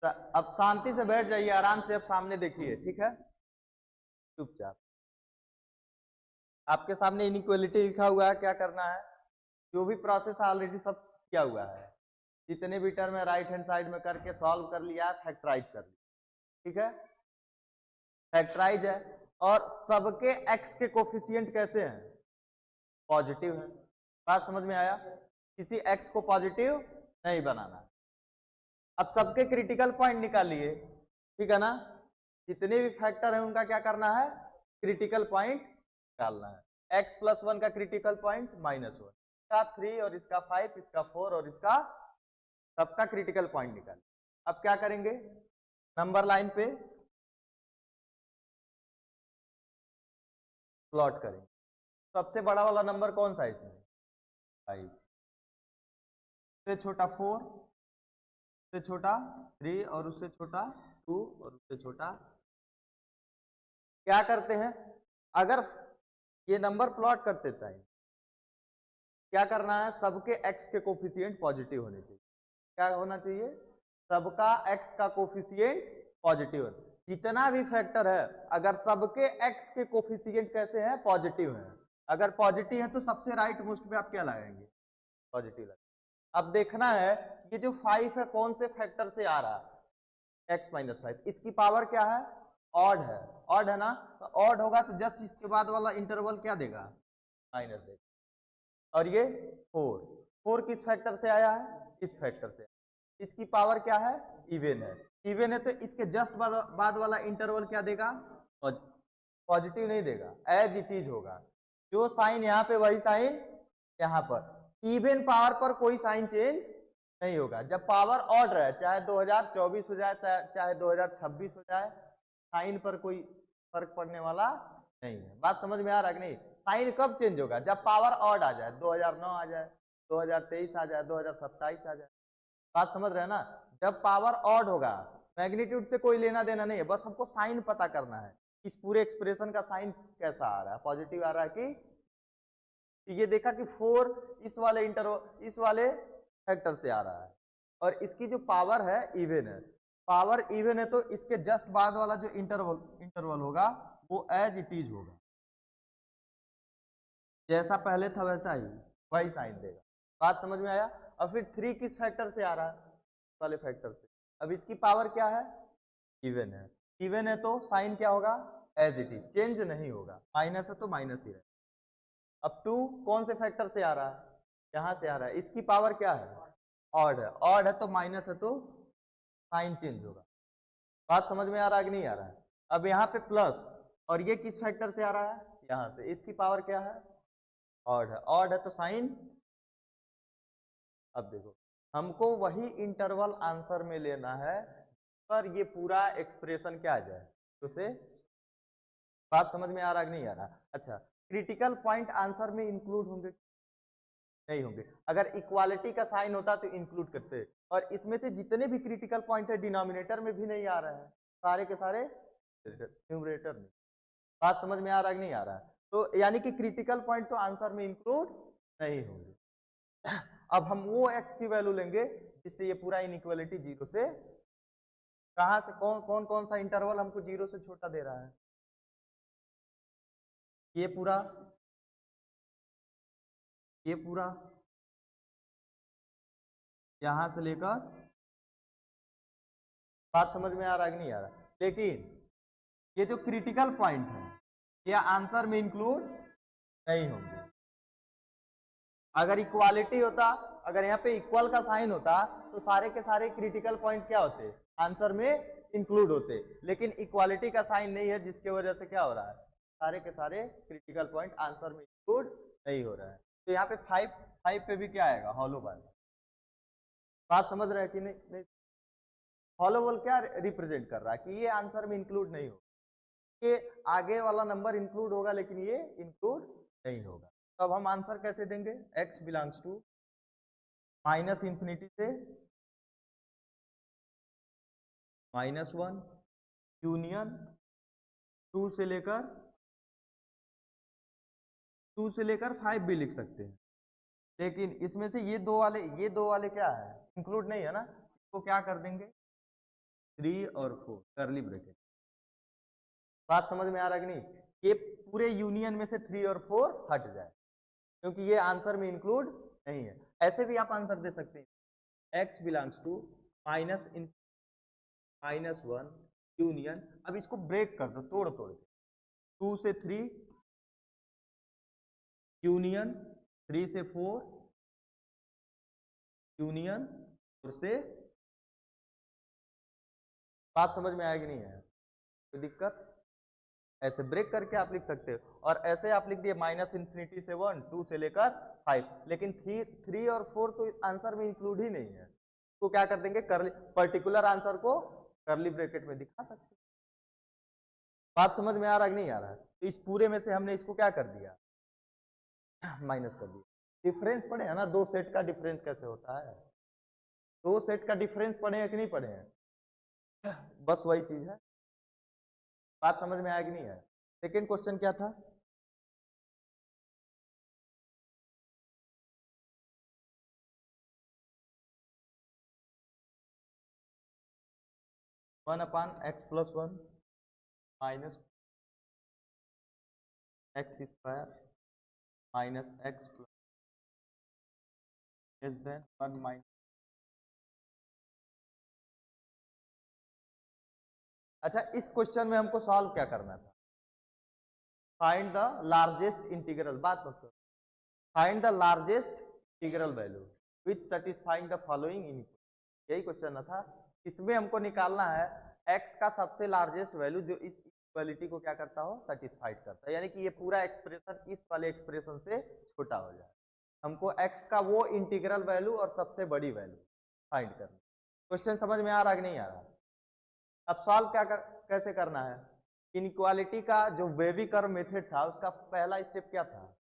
अब शांति से बैठ जाइए, आराम से अब सामने देखिए, ठीक है, चुपचाप। आपके सामने इनइक्वालिटी लिखा हुआ है, क्या करना है, जो भी प्रोसेस ऑलरेडी सब किया हुआ है, जितने भी टर्म है राइट हैंड साइड में करके सॉल्व कर लिया, फैक्टराइज कर लिया, ठीक है, फैक्टराइज है। और सबके एक्स के कोफिशिएंट कैसे हैं, पॉजिटिव है। बात समझ में आया, किसी एक्स को पॉजिटिव नहीं बनाना। अब सबके क्रिटिकल पॉइंट निकालिए, ठीक है ना, जितने भी फैक्टर हैं उनका क्या करना है, क्रिटिकल पॉइंट निकालना है। x प्लस 1 का क्रिटिकल पॉइंट -1, इसका 3 और इसका 5, इसका 4 और इसका सबका क्रिटिकल पॉइंट निकालिए। अब क्या करेंगे, नंबर लाइन पे प्लॉट करेंगे। सबसे बड़ा वाला नंबर कौन सा है इसमें, 5, उससे छोटा 4, उससे छोटा 3 और उससे छोटा 2 और उससे छोटा। क्या करते हैं, अगर ये नंबर प्लॉट करते टाइम क्या करना है, सबके x के कोफिशिएंट पॉजिटिव होने चाहिए। क्या होना चाहिए, सबका x का कोफिशिएंट पॉजिटिव होना। जितना भी फैक्टर है अगर सबके x के कोफिशिएंट कैसे हैं, पॉजिटिव हैं, अगर पॉजिटिव है तो सबसे राइट मोस्ट पे आप क्या लगाएंगे, पॉजिटिव लगाएंगे। अब देखना है ये जो 5 है कौन से फैक्टर से आ रहा है, x माइनस 5, इसकी पावर क्या है, ऑड है, ऑड है ना, तो ऑड होगा तो जस्ट इसके बाद वाला इंटरवल क्या देगा, माइनस देगा। और ये 4 किस फैक्टर से आया है, इस फैक्टर से, इसकी पावर क्या है, इवन है, इवन है तो इसके जस्ट बाद वाला इंटरवल क्या देगा, पॉजिटिव नहीं देगा, एज इट इज होगा। जो साइन यहाँ पे वही साइन यहाँ पर, इवन पावर पर कोई साइन चेंज नहीं होगा। जब पावर ऑड रहे, चाहे 2024 हो जाए चाहे 2026 हो जाए, साइन पर कोई फर्क पड़ने वाला नहीं है। बात समझ में आ रहा है कि नहीं, साइन कब चेंज होगा, जब पावर ऑड आ जाए, 2009 आ जाए, 2023 आ जाए, 2027 आ जाए। बात समझ रहे हैं ना, जब पावर ऑड होगा, मैग्नीट्यूड से कोई लेना देना नहीं है, बस हमको साइन पता करना है, इस पूरे एक्सप्रेशन का साइन कैसा आ रहा है, पॉजिटिव आ रहा है कि ये देखा कि 4 इस वाले इंटरवल इस वाले फैक्टर से आ रहा है और इसकी जो पावर है इवन है, पावर इवन है तो इसके जस्ट बाद वाला जो इंटरवल होगा वो एज इट इज होगा, जैसा पहले था वैसा ही वही साइन देगा। बात समझ में आया। और फिर 3 किस फैक्टर से आ रहा है, वाले फैक्टर से। अब इसकी पावर क्या है, इवन है, इवन है तो साइन क्या होगा, एज इट इज, चेंज नहीं होगा, माइनस है तो माइनस ही रहेगा। अब 2 कौन से फैक्टर से आ रहा है, यहां से आ रहा है, इसकी पावर क्या है, ऑड है, ऑड है तो माइनस है तो साइन चेंज होगा। बात समझ में आ रहा है कि नहीं आ रहा है। अब यहाँ पे प्लस, और ये किस फैक्टर से आ रहा है, यहां से, इसकी पावर क्या है, ऑड है, ऑड है तो साइन। अब देखो हमको वही इंटरवल आंसर में लेना है पर ये पूरा एक्सप्रेशन क्या आ जाए, तो से बात समझ में आ रहा कि नहीं आ रहा। अच्छा, क्रिटिकल पॉइंट आंसर में इंक्लूड होंगे, नहीं होंगे। अगर इक्वालिटी का साइन होता तो इंक्लूड करते, और इसमें से जितने भी क्रिटिकल पॉइंट है डिनोमिनेटर में भी नहीं आ रहा है, सारे के सारे न्यूमरेटर में। बात समझ में आ रहा कि नहीं आ रहा है। तो यानी कि क्रिटिकल पॉइंट तो आंसर में इंक्लूड नहीं होंगे। अब हम वो x की वैल्यू लेंगे जिससे ये पूरा इनइक्वालिटी 0 से, कहां से, कौन कौन सा इंटरवल हमको 0 से छोटा दे रहा है, ये पूरा यहां से लेकर, बात समझ में आ रहा है कि नहीं आ रहा। लेकिन ये जो क्रिटिकल पॉइंट है ये आंसर में इंक्लूड नहीं होंगे। अगर इक्वालिटी होता, अगर यहाँ पे इक्वल का साइन होता तो सारे के सारे क्रिटिकल पॉइंट क्या होते, आंसर में इंक्लूड होते, लेकिन इक्वालिटी का साइन नहीं है जिसके वजह से क्या हो रहा है, सारे के सारे क्रिटिकल पॉइंट आंसर में इंक्लूड नहीं हो रहा है। तो यहाँ पे 5 पे भी क्या आएगा, हॉलो बॉल। बात समझ रहे हैं कि नहीं। हॉलो बॉल क्या रिप्रेजेंट कर रहा है कि ये आंसर में इंक्लूड नहीं होगा, ये आगे वाला नंबर इंक्लूड होगा लेकिन ये इंक्लूड नहीं होगा। तो अब हम आंसर कैसे देंगे, x बिलोंग्स टू -इंफिनिटी से -1 यूनियन 2 से लेकर 5 भी लिख सकते हैं। लेकिन इसमें से ये दो वाले क्या है, इंक्लूड नहीं है ना, इसको क्या कर देंगे, 3 और 4 करली ब्रैकेट। बात समझ में आ रहा है कि नहीं? ये पूरे यूनियन में से 3 और 4 हट जाए, क्योंकि ये आंसर में इंक्लूड नहीं है। ऐसे भी आप आंसर दे सकते हैं, x बिलोंग्स टू -1 यूनियन। अब इसको ब्रेक कर दो, तोड़ तोड़ के, 2 से 3 यूनियन, 3 से 4 यूनियन, 4 से। बात समझ में आएगी नहीं है? कोई दिक्कत? ऐसे ब्रेक करके आप लिख सकते हो, और ऐसे आप लिख दिए -∞ से 1, 2 से लेकर 5, लेकिन 3 और 4 तो आंसर में इंक्लूड ही नहीं है। तो क्या कर देंगे, करली पर्टिकुलर आंसर को करली ब्रैकेट में दिखा सकते हैं। बात समझ में आ रहा है कि नहीं आ रहा है? तो इस पूरे में से हमने इसको क्या कर दिया, माइनस कर दिया। डिफरेंस पढ़े है ना, दो सेट का डिफरेंस कैसे होता है? दो सेट का डिफरेंस पढ़े हैं कि नहीं पढ़े हैं? बस वही चीज है। बात समझ में आया कि नहीं है? सेकेंड क्वेश्चन क्या था? One upon x plus one minus x square minus x plus less than 1 minus. अच्छा, इस क्वेश्चन में हमको सॉल्व क्या करना था? Find the largest integral. बात मत करो, find the largest integral value which satisfying the following input. यही क्वेश्चन था। इसमें हमको निकालना है x का सबसे लार्जेस्ट वैल्यू जो इस इक्वालिटी को क्या करता हो, सेटिस्फाइड करता है, यानी कि ये पूरा एक्सप्रेशन इस वाले एक्सप्रेशन से छोटा हो जाए। हमको x का वो इंटीग्रल वैल्यू और सबसे बड़ी वैल्यू फाइंड करना। क्वेश्चन समझ में आ रहा कि नहीं आ रहा? अब सॉल्व कैसे करना है? इनइक्वालिटी का जो वेवी कर्व मेथड था, उसका पहला स्टेप क्या था?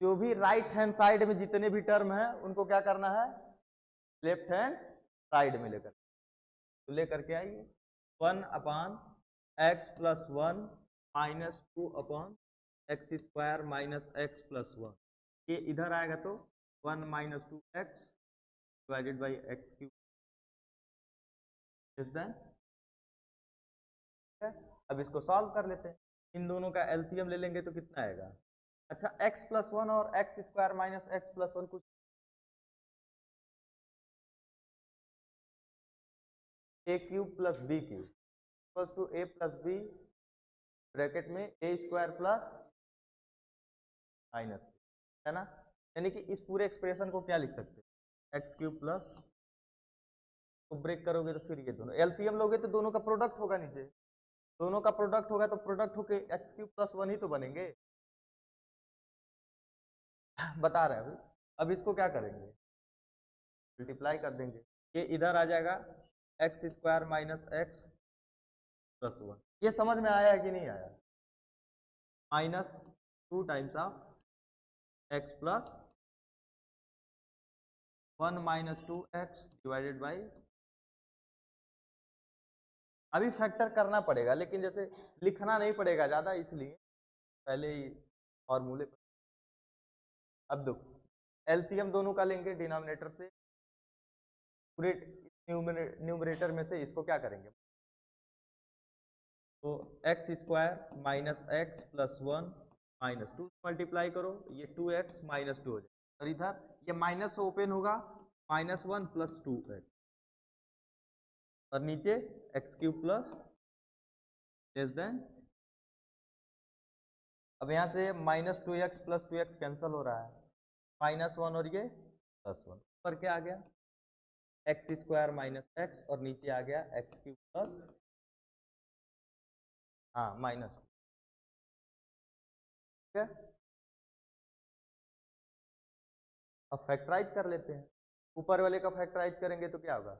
जो भी राइट हैंड साइड में जितने भी टर्म है उनको क्या करना है, लेफ्ट हैंड साइड में लेकर, तो लेकर के आइए 1 upon x plus 1 minus 2 upon x square minus x plus 1। ये इधर आएगा तो 1 minus 2 x divided by x cube. अब इसको सॉल्व कर लेते हैं। इन दोनों का एलसीएम ले लेंगे तो कितना आएगा? अच्छा, x प्लस 1 और x square minus x plus 1 कुछ a cube plus b cube equals to a plus b bracket में ए स्क्वायर प्लस माइनस, है ना? यानी कि इस पूरे एक्सप्रेशन को क्या लिख सकते हैं, एक्स क्यूब प्लस, तो ब्रेक करोगे तो फिर ये दोनों एलसीएम लोगे तो दोनों का प्रोडक्ट होगा नीचे, दोनों का प्रोडक्ट होगा तो प्रोडक्ट होके एक्स क्यूब प्लस 1 ही तो बनेंगे। बता रहे हैं अभी। अब इसको क्या करेंगे, मल्टीप्लाई कर देंगे, ये इधर आ जाएगा x square minus x plus 1। ये समझ में आया है कि नहीं आया? Minus 2 times of x plus 1 minus 2x divided by, अभी फैक्टर करना पड़ेगा लेकिन जैसे लिखना नहीं पड़ेगा ज़्यादा, इसलिए पहले ही फॉर्मूले पर। अब देखो, एलसीएम दोनों का लेंगे डिनोमिनेटर से, पूरे न्यूमरेटर में से इसको क्या करेंगे, तो x square minus x plus 1 minus 2 multiply करो, ये 2x माइनस 2 हो जाए, और इधर ये माइनस से ओपन होगा -1 प्लस 2x, और नीचे x cube plus less than. अब यहाँ से -2x प्लस 2x कैंसिल हो रहा है, -1 और ये +1, पर क्या आ गया एक्स स्क्वायर माइनस एक्स, और नीचे आ गया एक्स क्यूब प्लस, हाँ माइनस, ठीक है। अब फैक्टराइज कर लेते हैं, ऊपर वाले का फैक्टराइज करेंगे तो क्या होगा,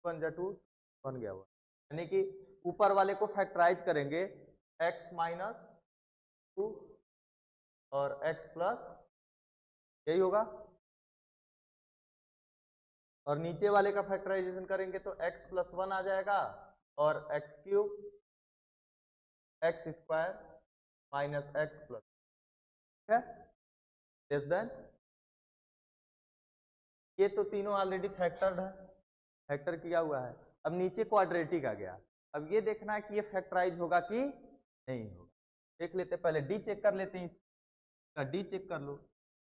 1 जा 2 बन गया हुआ, यानी कि ऊपर वाले को फैक्टराइज करेंगे x माइनस 2 और x प्लस, यही होगा, और नीचे वाले का फैक्टराइजेशन करेंगे तो x प्लस 1 आ जाएगा, और x cube x square minus x plus, ठीक है, लेस देन। ये तो तीनों ऑलरेडी फैक्टर्ड है, फैक्टर किया हुआ है। अब नीचे क्वाड्रेटिक आ गया, अब ये देखना है कि ये फैक्टराइज होगा कि नहीं होगा। देख लेते पहले डी चेक कर लेते हैं, इसका डी चेक कर लो।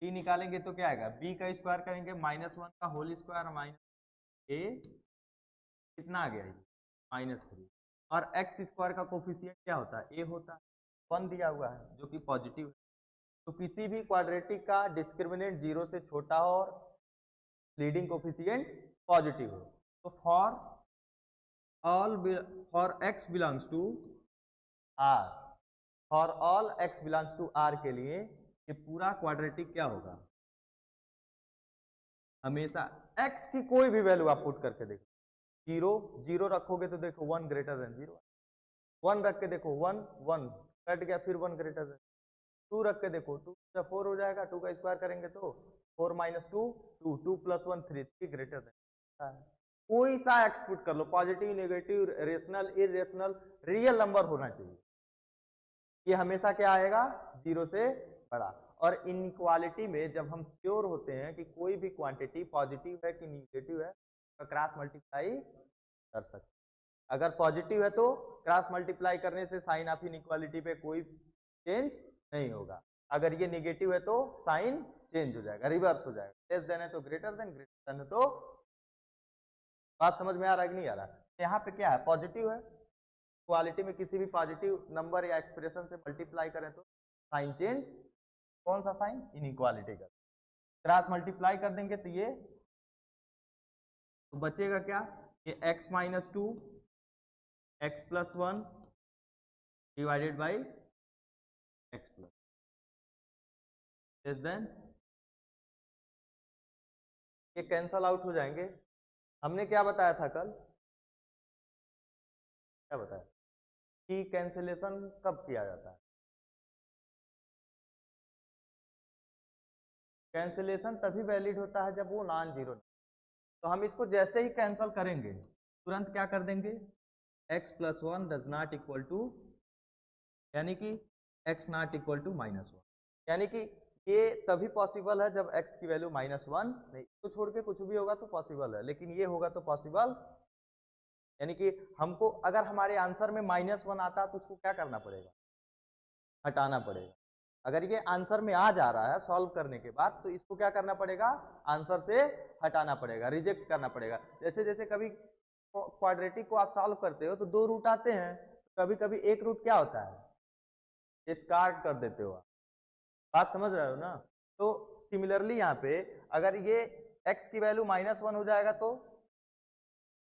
डी निकालेंगे तो क्या आएगा, बी का स्क्वायर करेंगे -1 का होल स्क्वायर माइनस ए, कितना आ गया ये -3, और एक्स स्क्वायर का कोफिशिएंट क्या होता है, ए होता है, 1 दिया हुआ है जो कि पॉजिटिव है। तो किसी भी क्वाड्रेटिक का डिस्क्रिमिनेंट 0 से छोटा हो और लीडिंग कोफिशिएंट पॉजिटिव हो, तो for x belongs to R, for all x belongs to R के लिए ये पूरा क्वाड्रेटिक क्या होगा, हमेशा x की कोई भी वैल्यू आप पुट करके देखो, 0 रखोगे तो देखो 1 ग्रेटर देन 0, 1 रख के देखो 1 1 कट गया, फिर 1 ग्रेटर देन, 2 रख के देखो 2 से 4 हो जाएगा, 2 का स्क्वायर करेंगे तो 4 - 2 2 2 + 1 3 3 ग्रेटर देन। कोई सा एक्स पुट कर लो, positive negative rational irrational real number होना चाहिए, ये हमेशा क्या आएगा 0 से बड़ा। और इनइक्वालिटी में जब हम श्योर होते हैं कि कोई भी क्वांटिटी पॉजिटिव है कि नेगेटिव है, तो क्रॉस मल्टीप्लाई कर सकते। अगर पॉजिटिव है तो क्रॉस मल्टीप्लाई करने से साइन ऑफ इनइक्वालिटी पे कोई चेंज नहीं होगा, अगर ये नेगेटिव है तो साइन चेंज हो जाएगा, रिवर्स हो जाएगा, लेस देन है तो ग्रेटर देन, ग्रेटर देन है तो। बात समझ में आ रहा है कि नहीं आ रहा? यहाँ पे क्या है, पॉजिटिव है, क्वालिटी में किसी भी पॉजिटिव नंबर या एक्सप्रेशन से मल्टीप्लाई करें तो साइन चेंज, कौन सा साइन, इनइक्वालिटी का। क्रॉस मल्टीप्लाई कर देंगे तो ये तो बचेगा क्या, ये x - 2 x + 1 divided by x plus, less than, ये कैंसल आउट हो जाएंगे। हमने क्या बताया था कल, क्या बताया कि कैंसिलेशन कब किया जाता है, कैंसिलेशन तभी वैलिड होता है जब वो नॉन जीरो। तो हम इसको जैसे ही कैंसिल करेंगे तुरंत क्या कर देंगे, x + 1 does not equal to, यानी कि x नॉट इक्वल टू -1, यानी कि ये तभी पॉसिबल है जब x की वैल्यू -1 नहीं, तो छोड़ के कुछ भी होगा तो पॉसिबल है, लेकिन ये होगा तो पॉसिबल, यानी कि हमको अगर हमारे आंसर में -1 आता तो उसको क्या करना पड़ेगा, हटाना पड़ेगा। अगर ये आंसर में आ जा रहा है सॉल्व करने के बाद तो इसको क्या करना पड़ेगा, आंसर से हटाना पड़ेगा, रिजेक्ट करना पड़ेगा। जैसे जैसे कभी क्वाड्रेटिक को आप सॉल्व करते हो तो 2 रूट आते हैं, कभी कभी एक रूट क्या होता है, डिस्कार्ड कर देते हो आप, बात समझ रहे हो ना। तो सिमिलरली यहाँ पे अगर ये x की वैल्यू -1 हो जाएगा तो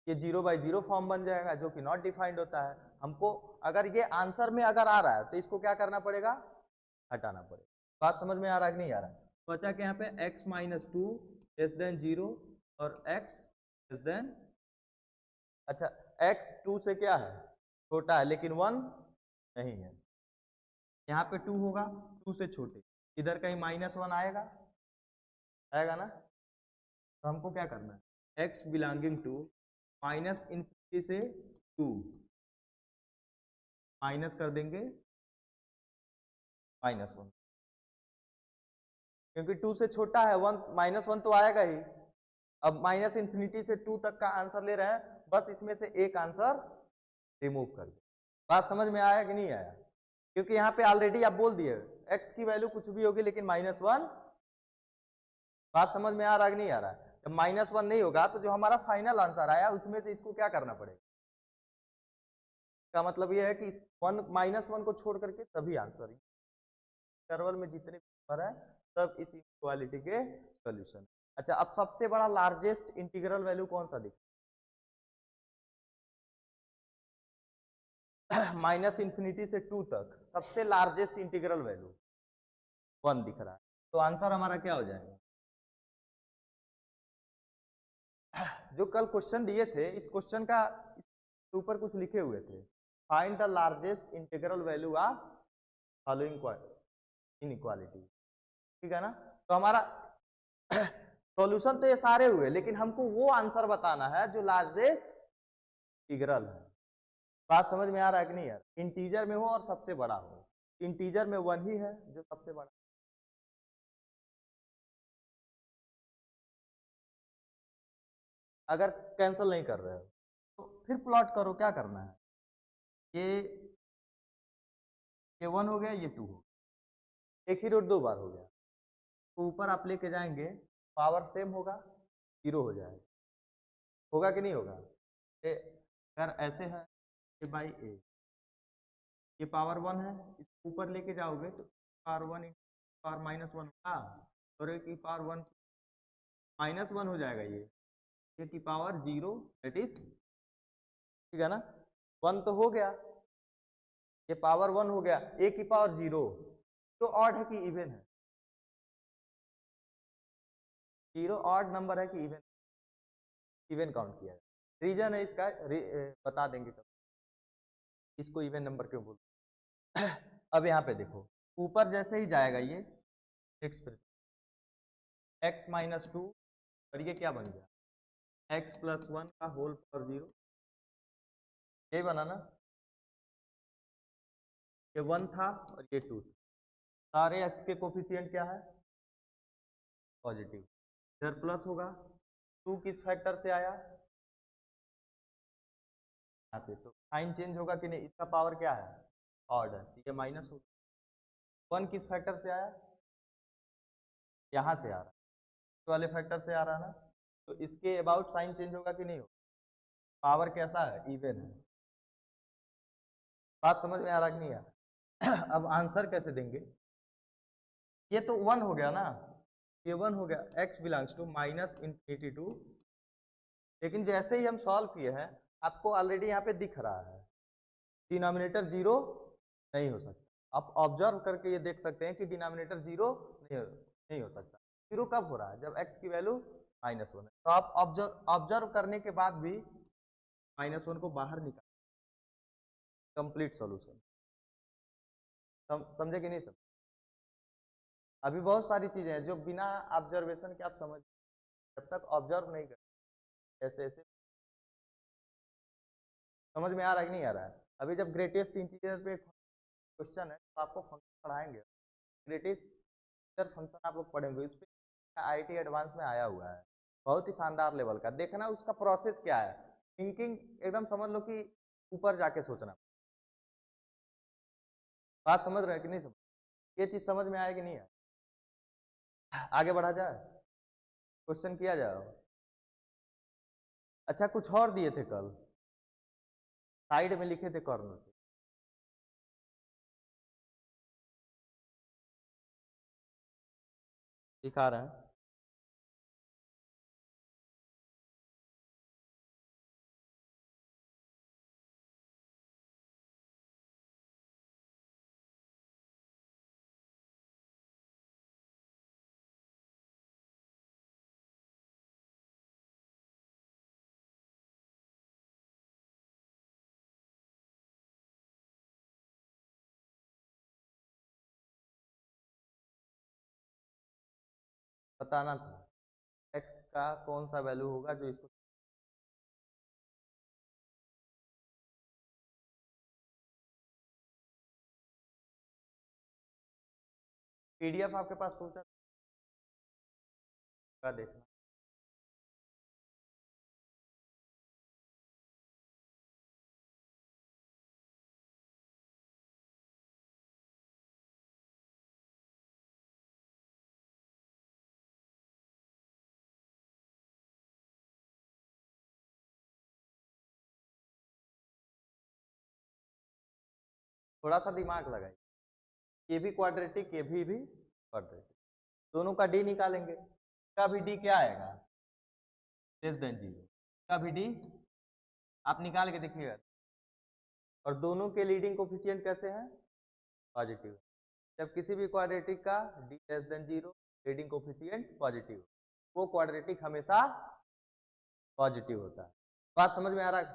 ये 0/0 फॉर्म बन जाएगा जो कि नॉट डिफाइंड होता है। हमको अगर ये आंसर में अगर आ रहा है तो इसको क्या करना पड़ेगा, हटाना पड़ेगा। बात समझ में आ रहा है कि नहीं आ रहा? बचा कि यहाँ पे x - 2 लेस देन 0 और x लेस देन, अच्छा x 2 से क्या है, छोटा है, लेकिन 1 नहीं है, यहाँ पे 2 होगा 2 से छोटे, इधर कहीं -1 आएगा, आएगा ना। तो हमको क्या करना है, x बिलोंगिंग टू -∞ से 2 माइनस कर देंगे -1, क्योंकि 2 से छोटा है, 1 -1 तो आएगा ही। अब -∞ से 2 तक का आंसर ले रहे हैं, बस इसमें से एक आंसर रिमूव कर दो। बात समझ में आया कि नहीं आया? क्योंकि यहाँ पे ऑलरेडी आप बोल दिए x की वैल्यू कुछ भी होगी लेकिन -1। बात समझ में आ रहा कि नहीं आ रहा? जब -1 नहीं होगा तो जो हमारा फाइनल आंसर आया उसमें से इसको क्या करना पड़ेगा, का मतलब यह है कि -1 को छोड़ करके सभी आंसर इंटरवल में जितने नंबर है सब इस इक्वालिटी के सॉल्यूशन। अच्छा, अब सबसे बड़ा लार्जेस्ट इंटीग्रल वैल्यू कौन सा दिख -∞ से 2 तक सबसे लार्जेस्ट इंटीग्रल वैल्यू 1 दिख रहा है, तो आंसर हमारा क्या हो जाएगा? जो कल क्वेश्चन दिए थे इस क्वेश्चन का ऊपर कुछ लिखे हुए थे, find the largest integral value of following inequality, ठीक है ना। तो हमारा सॉल्यूशन तो ये सारे हुए, लेकिन हमको वो आंसर बताना है जो लार्जेस्ट इंटीग्रल है। बात समझ में आ रहा है कि नहीं यार? इंटीजर में हो और सबसे बड़ा हो, इंटीजर में 1 ही है जो सबसे बड़ा। अगर कैंसिल नहीं कर रहे हो तो फिर प्लॉट करो, क्या करना है, ये 1 हो गया, ये 2 हो गया, एक ही रूट 2 बार हो गया, तो ऊपर आप लेके जाएंगे पावर सेम होगा, 0 हो जाएगा, होगा कि नहीं होगा। अगर ऐसे है a बाई ए, ये पावर 1 है, इसको ऊपर लेके जाओगे तो पावर 1 पावर -1 होगा, और एक की पावर 1 -1 हो जाएगा, ये की पावर 0, दैट इज, ठीक है ना, 1 तो हो गया, ये पावर 1 हो गया, ए की पावर 0, तो ऑड है कि इवन है, 0 ऑड नंबर है कि इवन, इवन काउंट किया है, रीजन है इसका, बता देंगे कब इसको इवन नंबर क्यों बोलते हैं। अब यहाँ पे देखो, ऊपर जैसे ही जाएगा ये x माइनस 2, और ये क्या बन गया x प्लस 1 का होल पावर 0, ये बना ना, ये 1 था और ये 2 था, सारे x के कोफिशिएंट क्या है, पॉजिटिव, इधर प्लस होगा, 2 किस फैक्टर से आया, यहाँ से, तो साइन चेंज होगा कि नहीं, इसका पावर क्या है, ऑड है, ये माइनस होगा, 1 किस फैक्टर से आया, यहाँ से आ रहा, इस वाले फैक्टर से आ रहा ना, तो इसके अबाउट साइन चेंज होगा कि नहीं होगा, पावर कैसा है, इवन है, बात समझ में आ रहा कि नहीं आ रहा। अब आंसर कैसे देंगे, ये तो 1 हो गया ना, ये 1 हो गया, x बिलोंग्स टू -∞ टू, लेकिन जैसे ही हम सॉल्व किए हैं आपको ऑलरेडी यहाँ पे दिख रहा है डिनोमिनेटर 0 नहीं हो सकता, आप ऑब्जर्व करके ये देख सकते हैं कि डिनोमिनेटर 0 नहीं हो सकता, 0 कब हो रहा है, जब x की वैल्यू -1 है, तो आप ऑब्जर्व करने के बाद भी -1 को बाहर निकाल, कंप्लीट सॉल्यूशन, समझे कि नहीं समझे। अभी बहुत सारी चीजें हैं जो बिना ऑब्जर्वेशन के आप समझ, जब तक ऑब्जर्व नहीं कर, ऐसे ऐसे समझ में आ रहा है कि नहीं आ रहा है। अभी जब ग्रेटेस्ट इंटीजर पे क्वेश्चन है तो आपको फंक्शन पढ़ाएंगे, ग्रेटेस्ट फंक्शन आप लोग पढ़ेंगे, इस पर IIT एडवांस में आया हुआ है, बहुत ही शानदार लेवल का, देखना उसका प्रोसेस क्या है, थिंकिंग एकदम समझ लो कि ऊपर जाके सोचना, बात समझ रहे हैं कि नहीं समझ, ये चीज समझ में आएगी नहीं है। आगे बढ़ा जाए, क्वेश्चन किया जाए। अच्छा कुछ और दिए थे कल, साइड में लिखे थे कॉर्नर पे, दिखा रहे हैं, बताना था x का कौन सा वैल्यू होगा जो इसको, PDF आपके पास पहुंचा का देखना, थोड़ा सा दिमाग लगाइए, ये भी क्वाड्रेटिक, ये भी क्वाड्रेटिक, दोनों का डी निकालेंगे, का भी डी क्या आएगा, लेस देन 0, का भी डी आप निकाल के देखिएगा, और दोनों के लीडिंग कोफिशिएंट कैसे हैं, पॉजिटिव, जब किसी भी क्वाड्रेटिक का D less than 0 leading coefficient positive, वो क्वाड्रेटिक हमेशा पॉजिटिव होता है, बात समझ में आ रहा है,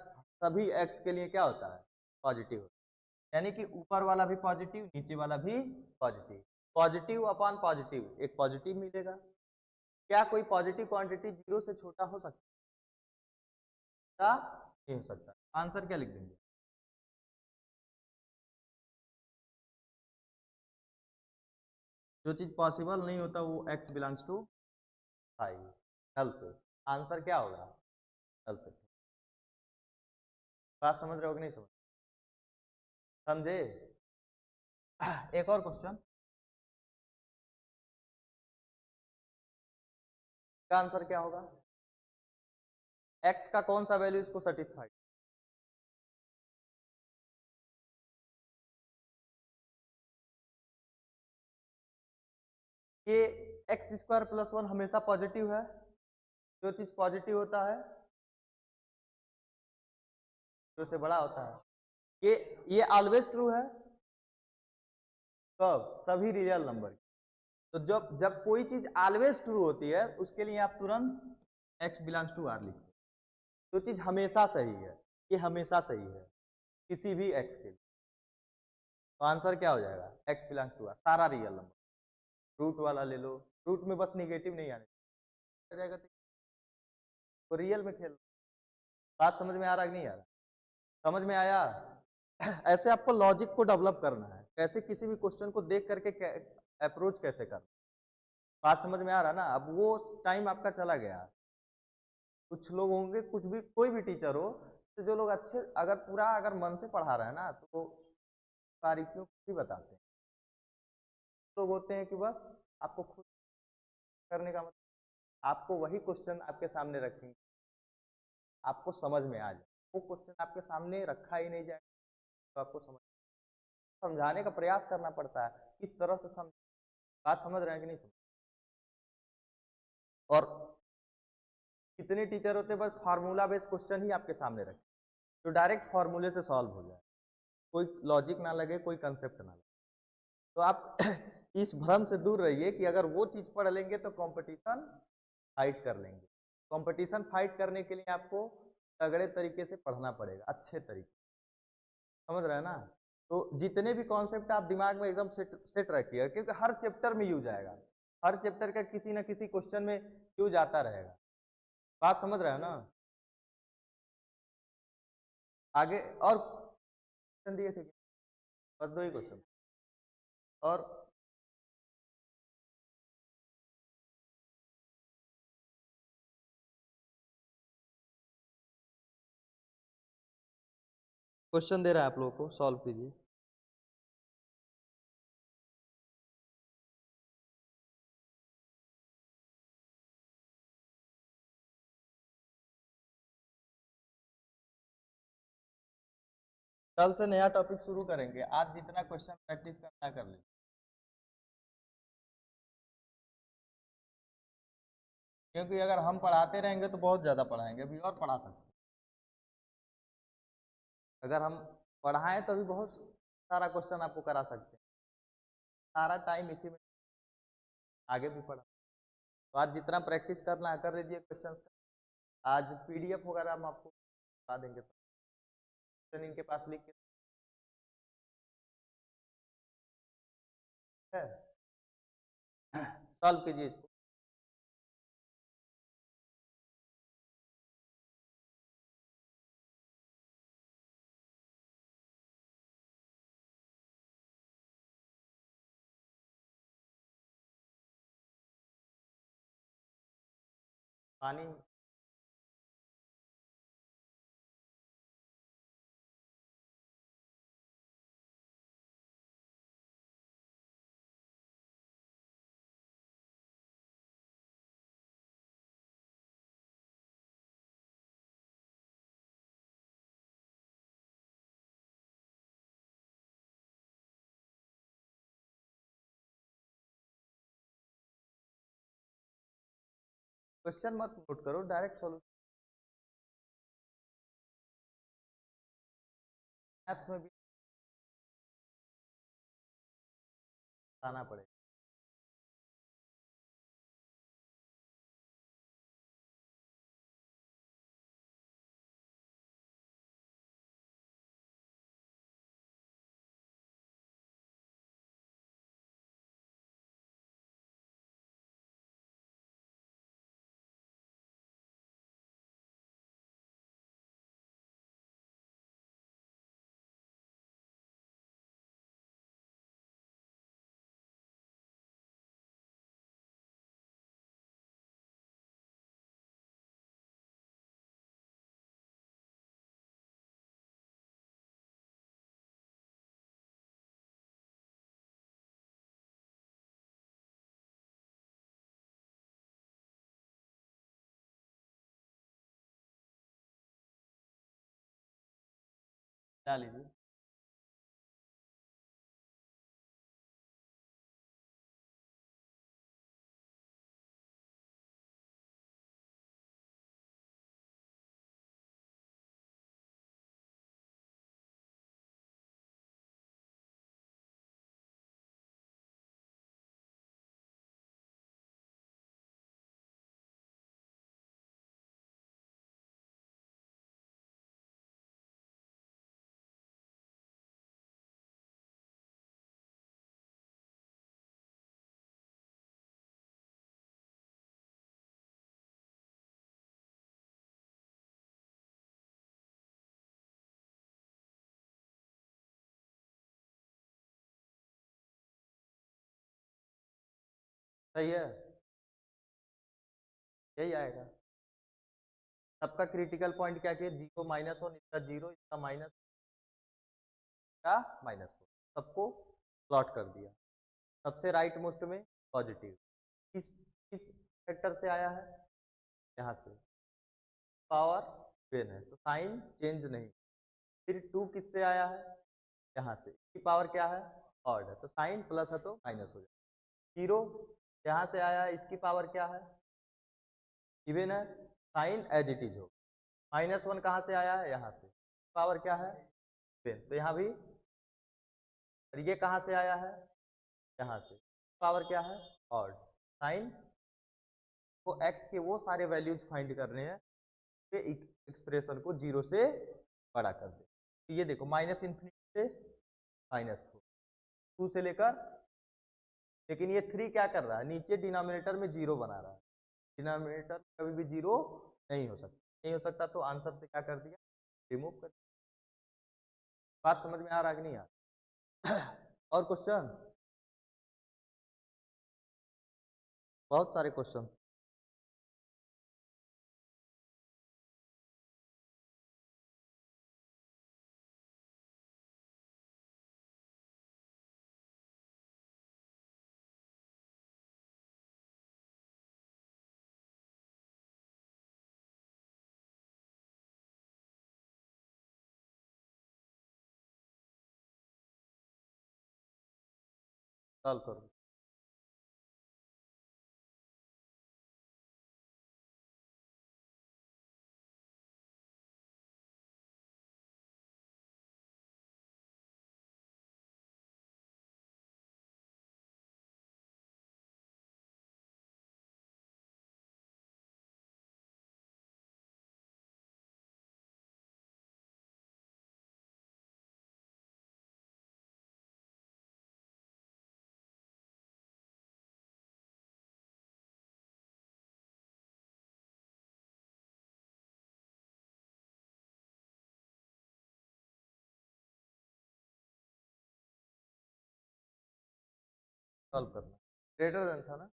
सभी एक्स के लिए क्या होता है, पॉजिटिव होता है, यानी कि ऊपर वाला भी पॉजिटिव, नीचे वाला भी पॉजिटिव, पॉजिटिव अपॉन पॉजिटिव एक पॉजिटिव मिलेगा, क्या कोई पॉजिटिव क्वांटिटी 0 से छोटा हो सकता नहीं हो सकता, आंसर क्या लिख देंगे, जो चीज पॉसिबल नहीं होता वो x बिलोंग्स टू 5, नल से आंसर क्या होगा, चल सकते। बात समझ रहे हो कि नहीं समझ, समझे? एक और क्वेश्चन का आंसर क्या होगा? एक्स का कौन सा वैल्यू इसको सेटिस्फाई? ये एक्स स्क्वायर प्लस वन हमेशा पॉजिटिव है। जो चीज पॉजिटिव होता है जो से बड़ा होता है, ये ऑलवेज ट्रू है। कब? सभी रियल नंबर। तो जब जब कोई चीज ऑलवेज ट्रू होती है उसके लिए आप तुरंत एक्स बिलोंग्स टू आर लिखते। जो चीज हमेशा सही है, ये हमेशा सही है किसी भी एक्स के लिए, तो आंसर क्या हो जाएगा? एक्स बिलोंग्स टू आर, सारा रियल नंबर। रूट वाला ले लो, रूट में बस निगेटिव नहीं आने जाएगा तो रियल में खेल। बात समझ में आ रहा है कि नहीं आ रहा? समझ में आया? ऐसे आपको लॉजिक को डेवलप करना है, कैसे किसी भी क्वेश्चन को देख करके अप्रोच कैसे करना। बात समझ में आ रहा ना? अब वो टाइम आपका चला गया। कुछ लोग होंगे, कुछ भी कोई भी टीचर हो, तो जो लोग अच्छे अगर पूरा अगर मन से पढ़ा रहा है ना तो वो बारीकियों को भी बताते हैं। लोग होते हैं कि बस आपको खुद करने का मतलब, आपको वही क्वेश्चन आपके सामने रखेंगे, आपको समझ में आ जाए। वो क्वेश्चन आपके सामने रखा ही नहीं जाए तो आपको समझाने का प्रयास करना पड़ता है, किस तरह से समझ। बात समझ रहे हैं कि नहीं समझ? और कितने टीचर होते हैं बस फार्मूला बेस्ड क्वेश्चन ही आपके सामने रखें, जो डायरेक्ट फार्मूले से सॉल्व हो जाए, कोई लॉजिक ना लगे, कोई कंसेप्ट ना लगे। तो आप इस भ्रम से दूर रहिए कि अगर वो चीज पढ़ लेंगे तो कंपटीशन फाइट कर लेंगे। कंपटीशन फाइट करने के लिए आपको तगड़े तरीके से पढ़ना पड़ेगा, अच्छे तरीके, समझ रहे हैं ना? तो जितने भी कॉन्सेप्ट आप दिमाग में एकदम सेट सेट रखिए, क्योंकि हर चैप्टर में यूज आएगा, हर चैप्टर का किसी न किसी क्वेश्चन में यूज आता रहेगा। बात समझ रहे हो ना? आगे और क्वेश्चन दिए थे क्या? बस दो ही क्वेश्चन और क्वेश्चन दे रहा है आप लोगों को, सॉल्व कीजिए। कल से नया टॉपिक शुरू करेंगे, आज जितना क्वेश्चन प्रैक्टिस करना कर ले, क्योंकि अगर हम पढ़ाते रहेंगे तो बहुत ज़्यादा पढ़ाएंगे, अभी और पढ़ा सकते हैं। अगर हम पढ़ाएं तो अभी बहुत सारा क्वेश्चन आपको करा सकते हैं, सारा टाइम इसी में, आगे भी पढ़ा। तो आज जितना प्रैक्टिस करना है कर लीजिए क्वेश्चन का। आज पीडीएफ वगैरह हम आपको बता देंगे, क्वेश्चन इनके पास लिख के सॉल्व कीजिए इसको। पानी क्वेश्चन मत नोट करो, डायरेक्ट सॉल्यूशन। मैथ्स में भी बताना पड़ेगा। ला लीजिए। सही है, यही आएगा। सबका क्रिटिकल पॉइंट क्या किया, जीरो माइनस वन, इसका जीरो, इसका माइनस का माइनस फोर, सबको प्लॉट कर दिया। सबसे राइट मोस्ट में पॉजिटिव, किस फैक्टर से आया है, यहाँ से पावर वेन है तो साइन चेंज नहीं। फिर टू किससे आया है, यहाँ से, इसकी पावर क्या है, ऑड है तो साइन प्लस है तो माइनस हो जाए। जीरो यहाँ से आया है, इसकी पावर क्या है, इवन है, साइन एज इट इज हो। माइनस वन कहाँ से आया है, यहाँ से, पावर क्या है, वेन, तो यहाँ भी। और ये कहाँ से आया है, यहाँ से, पावर क्या है, ऑड। साइन को एक्स के वो सारे वैल्यूज फाइंड करने हैं, एक्सप्रेशन को जीरो से बड़ा कर दे। तो ये देखो माइनस इन्फिनिटी से माइनस फोर, टू से लेकर, लेकिन ये थ्री क्या कर रहा है, नीचे डिनोमिनेटर में जीरो बना रहा है। डिनोमिनेटर कभी भी जीरो नहीं हो सकता, नहीं हो सकता तो आंसर से क्या कर दिया, रिमूव कर दिया। बात समझ में आ रहा कि नहीं आ रहा? और क्वेश्चन, बहुत सारे क्वेश्चन। सॉल्व करो। सॉल्व करना, ग्रेटर देन था ना,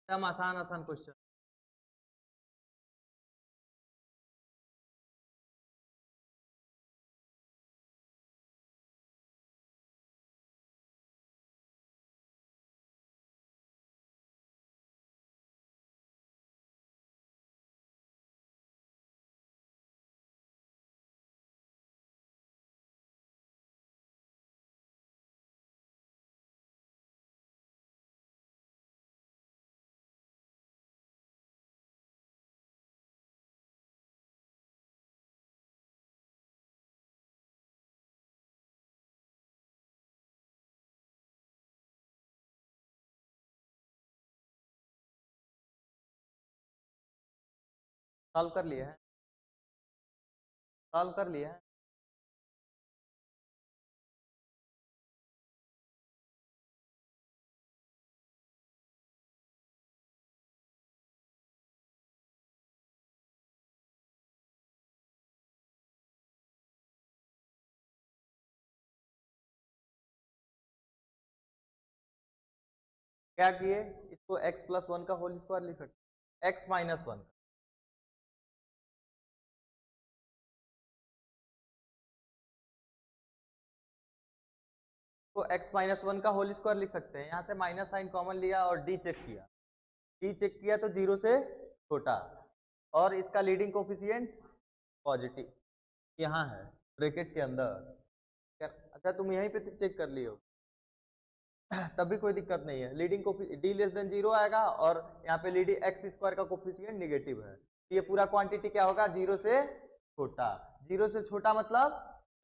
एकदम आसान आसान क्वेश्चन। सॉल्व कर लिया है, सॉल्व कर लिया है। क्या किए, इसको x प्लस वन का होल स्क्वायर लिख सकते, x माइनस वन, तो x-1 का होल स्क्वायर लिख सकते हैं। यहाँ से माइनस साइन कॉमन लिया और d चेक किया, d चेक किया तो 0 से छोटा, और इसका लीडिंग कोफिशिएंट पॉजिटिव यहाँ है ब्रैकेट के अंदर। अच्छा तुम यहीं पे चेक कर लियो तब भी कोई दिक्कत नहीं है। लीडिंग d लेस देन 0 आएगा और यहाँ पे लीडिंग x स्क्वायर का कोफिशिएंट निगेटिव है। ये पूरा क्वांटिटी क्या होगा, 0 से छोटा। 0 से छोटा मतलब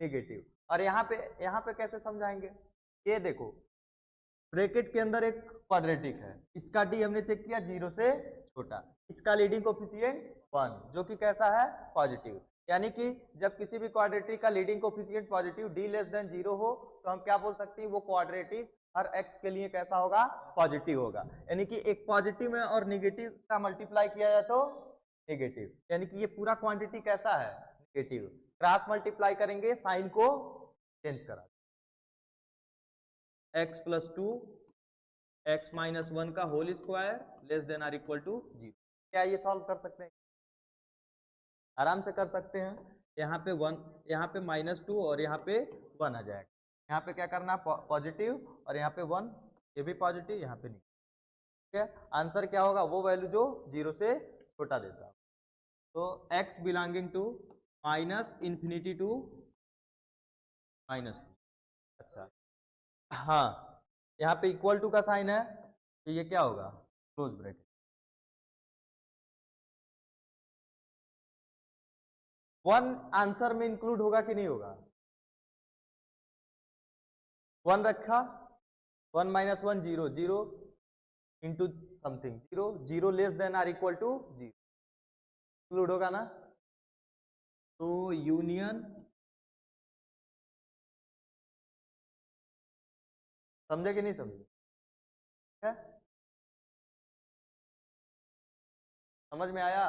निगेटिव। और यहाँ पे कैसे समझाएंगे, ये देखो ब्रैकेट के अंदर एक क्वाड्रेटिक है, इसका d हमने चेक किया 0 से छोटा, इसका लीडिंग कोफिशिएंट 1 जो कि कैसा है, पॉजिटिव। यानी कि जब किसी भी क्वाड्रेटिक का leading coefficient positive d less than 0 हो तो हम क्या बोल सकते हैं, वो क्वाड्रेटिक हर x के लिए कैसा होगा, पॉजिटिव होगा। यानी कि एक पॉजिटिव में और निगेटिव का मल्टीप्लाई किया जाए तो नेगेटिव, यानी कि ये पूरा क्वांटिटी कैसा है, नेगेटिव। क्रॉस मल्टीप्लाई करेंगे साइन को चेंज करा, x प्लस 2 x-1 का whole square less than or equal to 0। क्या ये सॉल्व कर सकते हैं, आराम से कर सकते हैं। यहाँ पे 1, यहाँ पे -2 और यहाँ पे 1 आ जाएगा। यहाँ पे क्या करना, पॉजिटिव और यहाँ पे 1, ये भी पॉजिटिव, यहाँ पे नहीं। ठीक है, आंसर क्या होगा, वो वैल्यू जो 0 से छोटा देता है। तो x बिलोंगिंग टू -∞ टू -2। अच्छा हाँ, यहाँ पे इक्वल टू का साइन है तो ये क्या होगा, क्लोज ब्रैकेट। 1 आंसर में इंक्लूड होगा कि नहीं होगा, 1 रखा, 1 - 1 0, 0 into something 0, 0 less than or equal to 0, include होगा ना। तो यूनियन, समझे कि नहीं समझे, है? समझ में आया।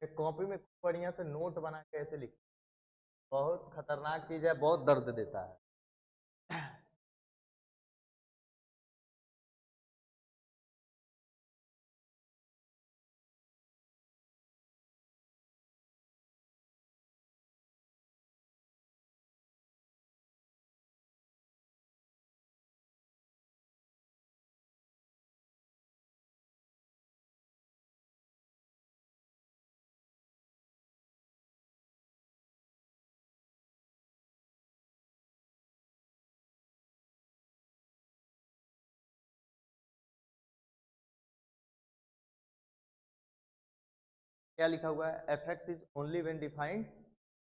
एक कॉपी में बढ़िया से नोट बना के ऐसे लिख, बहुत खतरनाक चीज है, बहुत दर्द देता है। क्या लिखा हुआ है, f x is only when defined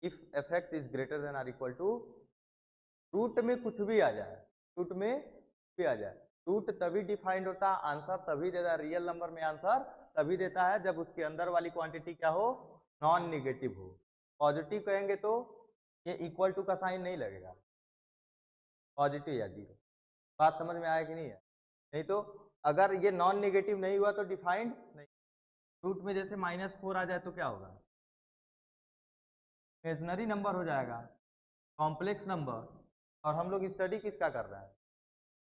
if f x is greater than or equal to, root में कुछ भी आ जाए, रूट में भी आ जाए, रूट तभी डिफाइंड होता है, आंसर तभी देता है, रियल नंबर में आंसर तभी देता है जब उसके अंदर वाली क्वांटिटी क्या हो, नॉन निगेटिव हो। पॉजिटिव कहेंगे तो ये इक्वल टू का साइन नहीं लगेगा, पॉजिटिव या 0। बात समझ में आया कि नहीं है, नहीं तो अगर ये नॉन निगेटिव नहीं हुआ तो डिफाइंड नहीं। रूट में जैसे -4 आ जाए तो क्या होगा, इमेजिनरी नंबर हो जाएगा, कॉम्प्लेक्स नंबर। और हम लोग स्टडी किसका कर रहे हैं,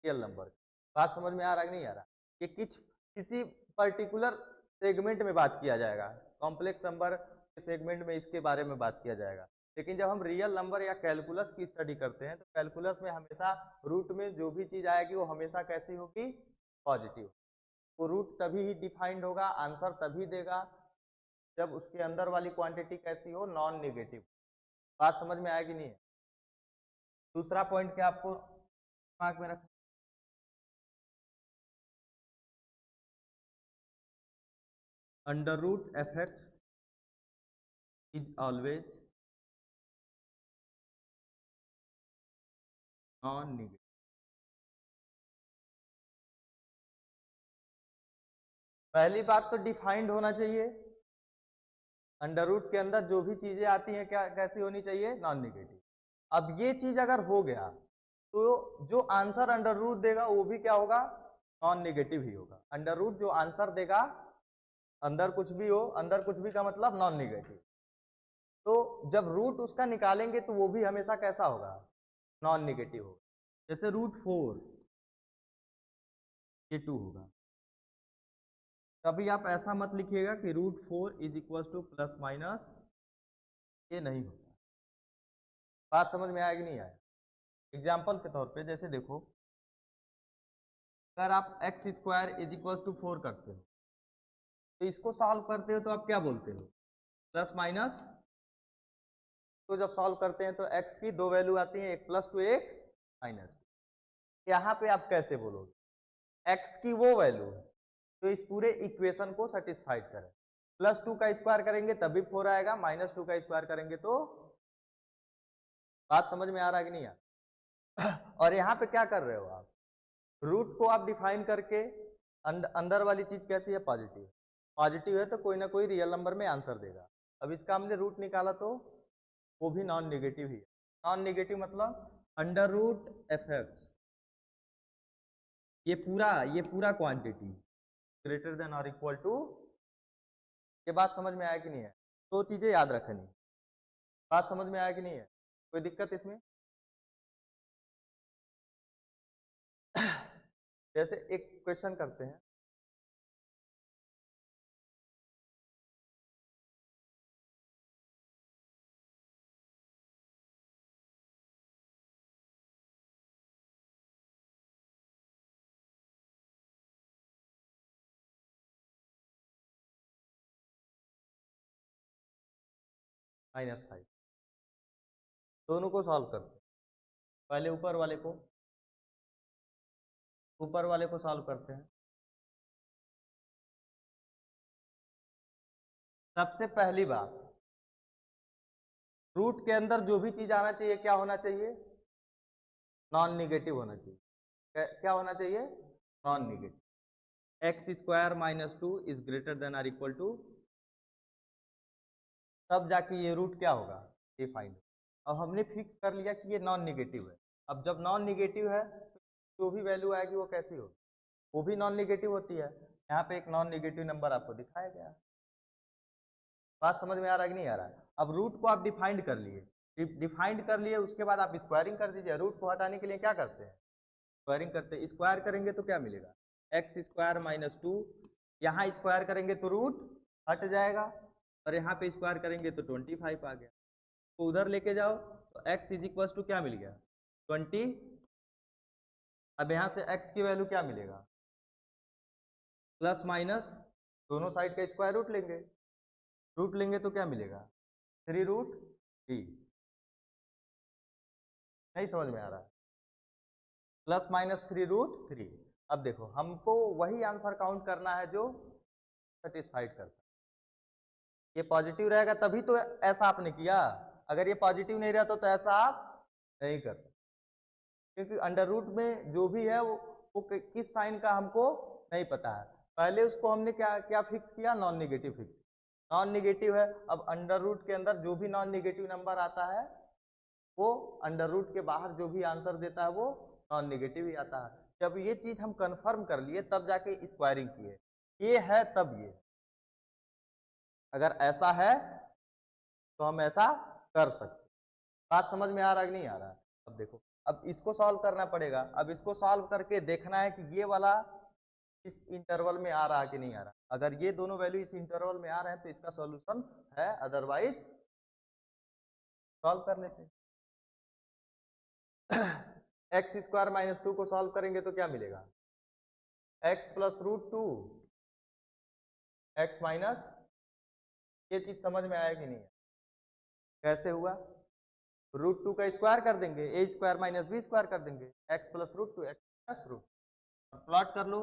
रियल नंबर। बात समझ में आ रहा है कि नहीं आ रहा, ये किसी पर्टिकुलर सेगमेंट में बात किया जाएगा, कॉम्प्लेक्स नंबर के सेगमेंट में इसके बारे में बात किया जाएगा। लेकिन जब हम रियल नंबर या कैलकुलस की स्टडी करते हैं तो कैलकुलस में हमेशा रूट में जो भी चीज़ आएगी वो हमेशा कैसी होगी, पॉजिटिव। वो रूट तभी ही डिफाइंड होगा, आंसर तभी देगा जब उसके अंदर वाली क्वांटिटी कैसी हो, नॉन नेगेटिव। बात समझ में आया कि नहीं है। दूसरा पॉइंट क्या आपको दिमाग में रखना, under root f x is always non negative. पहली बात तो डिफाइंड होना चाहिए, अंडर रूट के अंदर जो भी चीजें आती हैं क्या कैसी होनी चाहिए, नॉन नेगेटिव। अब ये चीज अगर हो गया तो जो आंसर अंडर रूट देगा वो भी क्या होगा, नॉन नेगेटिव ही होगा। अंडर रूट जो आंसर देगा, अंदर कुछ भी हो, अंदर कुछ भी का मतलब नॉन नेगेटिव। तो जब रूट उसका निकालेंगे तो वो भी हमेशा कैसा होगा, नॉन नेगेटिव होगा। जैसे √4 ये 2 होगा, कभी आप ऐसा मत लिखिएगा कि √4 इज इक्वल टू +- ये नहीं होता। बात समझ में आया कि नहीं आया? एग्जाम्पल के तौर पे जैसे देखो, अगर आप x square is equal to 4 करते हो तो इसको सॉल्व करते हो तो आप क्या बोलते हो? Plus minus. तो जब सॉल्व करते हैं तो x की दो वैल्यू आती हैं, एक प्लस टू एक माइनस टू। यहाँ पे आप कैसे बोलोगे? x की वो वैल्यू जो इस पूरे इक्वेशन को सेटिस्फाइड करे। प्लस टू का स्क्वायर करेंगे तब भी 4 आएगा, माइनस टू का स्क्वायर करेंगे तो। बात समझ में आ रहा है कि नहीं आ? और यहाँ पे क्या कर रहे हो आप? रूट को आप डिफाइन करके अंदर वाली चीज कैसी है? पॉजिटिव। पॉजिटिव है तो कोई ना कोई रियल नंबर में आंसर देगा। अब इसका हमने रूट निकाला तो वो भी नॉन नेगेटिव ही है। नॉन नेगेटिव मतलब अंडर रूट एफ एक्स, ये पूरा क्वांटिटी ग्रेटर देन और इक्वल टू। ये बात समझ में आया कि नहीं है? दो चीजें याद रखनी। बात समझ में आया कि नहीं है? कोई दिक्कत इसमें? जैसे एक क्वेश्चन करते हैं, -5 दोनों को सॉल्व करते हैं। पहले ऊपर वाले को सॉल्व करते हैं। सबसे पहली बात, रूट के अंदर जो भी चीज आना चाहिए क्या होना चाहिए? नॉन निगेटिव होना चाहिए। क्या होना चाहिए? Non negative. X square minus two is greater than or equal to, तब जाके ये रूट क्या होगा? ये फाइंड। अब हमने फिक्स कर लिया कि ये नॉन निगेटिव है। अब जब नॉन निगेटिव है तो जो भी वैल्यू आएगी वो कैसी होगी? वो भी नॉन निगेटिव होती है। यहाँ पे एक नॉन निगेटिव नंबर आपको दिखाया गया। बात समझ में आ रहा है कि नहीं आ रहा है? अब रूट को आप डिफाइंड कर लिए, उसके बाद आप स्क्वायरिंग कर दीजिए। रूट को हटाने के लिए क्या करते हैं? स्क्वायरिंग करते हैं। स्क्वायर करेंगे तो क्या मिलेगा? X square minus to. यहाँ स्क्वायर करेंगे तो रूट हट जाएगा, और यहाँ पे स्क्वायर करेंगे तो 25 आ गया। तो उधर लेके जाओ तो x इज इक्वल टू क्या मिल गया? 20। अब यहाँ से x की वैल्यू क्या मिलेगा? प्लस माइनस दोनों साइड का स्क्वायर रूट लेंगे तो क्या मिलेगा? 3√3। नहीं समझ में आ रहा? Plus minus 3√3। अब देखो, हमको वही आंसर काउंट करना है जो सेटिस्फाइड करता है। ये पॉजिटिव रहेगा तभी तो ऐसा आपने किया। अगर ये पॉजिटिव नहीं रहता तो ऐसा आप नहीं कर सकते, क्योंकि अंडर रूट में जो भी है वो किस साइन का हमको नहीं पता है। पहले उसको हमने क्या फिक्स किया? Non negative fix. Non negative है। अब अंडर रूट के अंदर जो भी नॉन निगेटिव नंबर आता है वो अंडर रूट के बाहर जो भी आंसर देता है वो नॉन निगेटिव ही आता है। जब ये चीज हम कंफर्म कर लिए तब जाके स्क्वायरिंग किए। ये है तब ये, अगर ऐसा है तो हम ऐसा कर सकते। बात समझ में आ रहा है कि नहीं आ रहा है? अब देखो, अब इसको सॉल्व करना पड़ेगा। अब इसको सॉल्व करके देखना है कि ये वाला इस इंटरवल में आ रहा है कि नहीं आ रहा। अगर ये दोनों वैल्यू इस इंटरवल में आ रहे हैं तो इसका सॉल्यूशन है, अदरवाइज सॉल्व कर लेते हैं। एक्स स्क्वायर माइनस टू को सॉल्व करेंगे तो क्या मिलेगा? X plus root two x minus. ये चीज समझ में आया कि नहीं है? कैसे हुआ? √2 का स्क्वायर कर देंगे, a square minus b square कर देंगे, x plus root two x minus root. Plot कर लो,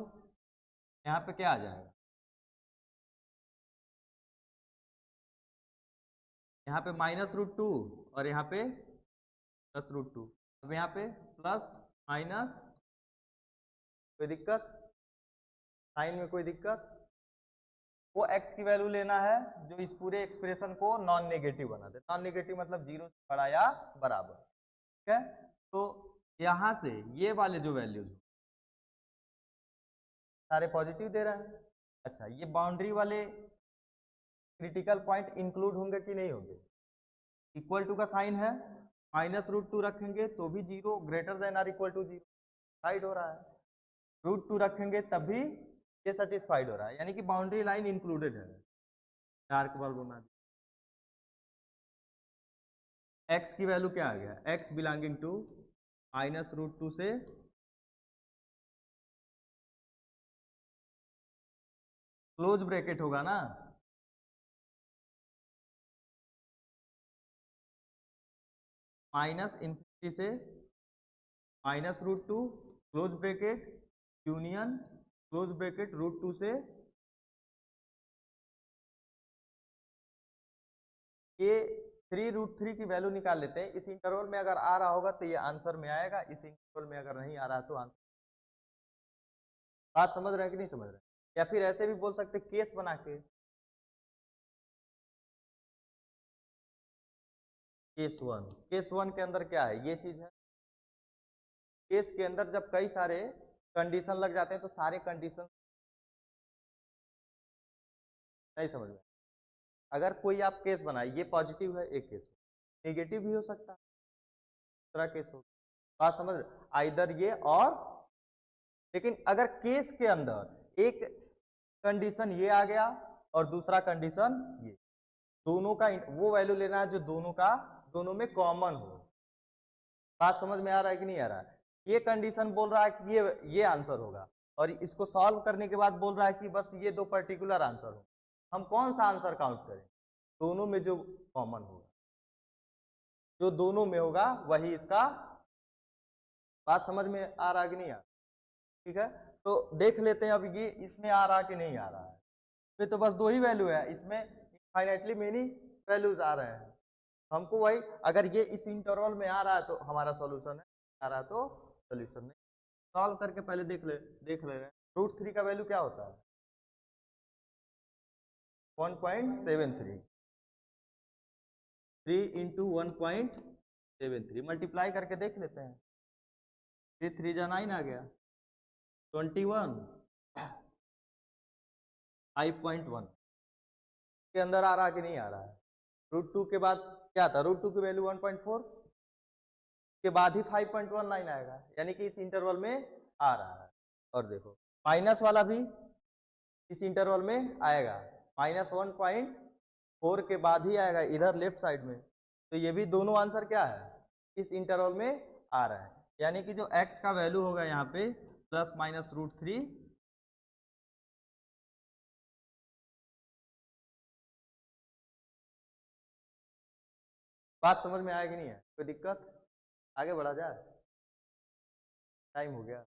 यहाँ पे क्या आ जाएगा? यहाँ पे -√2 और यहाँ पे +√2। अब यहाँ पे प्लस माइनस, कोई दिक्कत? साइन में कोई दिक्कत? वो x की वैल्यू लेना है जो इस पूरे एक्सप्रेशन को नॉन नेगेटिव बना दे। नॉन नेगेटिव मतलब 0 से बड़ा या बराबर। ठीक है, तो यहाँ से ये वाले जो वैल्यूज सारे पॉजिटिव दे रहे हैं। अच्छा, ये बाउंड्री वाले क्रिटिकल पॉइंट इंक्लूड होंगे कि नहीं होंगे? इक्वल टू का साइन है, -√2 रखेंगे तो भी 0 greater than or equal to 0 side हो रहा है। √2 रखेंगे तब भी ये सेटिस्फाइड हो रहा है, यानी कि बाउंड्री लाइन इंक्लूडेड है। डार्क बल्ब बना x की वैल्यू क्या आ गया, x बिलोंगिंग टू -√2 से क्लोज ब्रैकेट होगा ना, -∞ से -√2 close bracket union close bracket √2 से ये 3√3 की वैल्यू निकाल लेते हैं। इस इंटरवल में अगर आ रहा होगा तो ये आंसर में आएगा, इस इंटरवल में अगर नहीं आ रहा तो आंसर। बात समझ रहे हैं कि नहीं समझ रहे हैं? या फिर ऐसे भी बोल सकते केस बना के, केस वन के अंदर क्या है, ये चीज है। केस के अंदर जब कई सारे कंडीशन लग जाते हैं तो सारे कंडीशन नहीं समझ में। अगर कोई आप केस बनाए, ये पॉजिटिव है, एक केस नेगेटिव भी हो सकता है, दूसरा केस हो, बात समझ रहे, आइदर ये और। लेकिन अगर केस के अंदर एक कंडीशन ये आ गया और दूसरा कंडीशन ये, दोनों का वो वैल्यू लेना है जो दोनों में कॉमन हो। बात समझ में आ रहा है कि नहीं आ रहा है? ये कंडीशन बोल रहा है कि ये आंसर होगा, और इसको सॉल्व करने के बाद बोल रहा है कि बस ये दो पर्टिकुलर आंसर हो। हम कौन सा आंसर काउंट करें? दोनों में जो कॉमन होगा, जो दोनों में होगा वही इसका। बात समझ में आ रहा है कि नहीं आ रहा? ठीक है, तो देख लेते हैं अब ये इसमें आ रहा कि नहीं आ रहा है। फिर तो बस दो ही वैल्यू है, इसमें इनफाइनाइटली मेनी वैल्यूज आ रहे हैं। हमको वही, अगर ये इस इंटरवल में आ रहा है तो हमारा सॉल्यूशन है, आ रहा है तो सॉल्यूशन नहीं। सॉल्व करके पहले देख ले रहे हैं। √3 का वैल्यू क्या होता है, 1.73। 3 इंटू 1.73 मल्टीप्लाई करके देख लेते हैं। 3 3 जा 9 आ गया, 21 5.1 के अंदर आ रहा कि नहीं आ रहा है। √2 के बाद क्या था, √2 की वैल्यू 1.4 के बाद ही 5.19 आएगा, यानी कि इस इंटरवल में आ रहा है। और देखो माइनस वाला भी इस इंटरवल में आएगा, -1.4 के बाद ही आएगा इधर लेफ्ट साइड में। तो ये भी दोनों आंसर क्या है, इस इंटरवल में आ रहा है। यानी कि जो x का वैल्यू होगा यहाँ पे ±√3, बात समझ में आएगी नहीं है? कोई दिक्कत? आगे बढ़ा जाए, टाइम हो गया।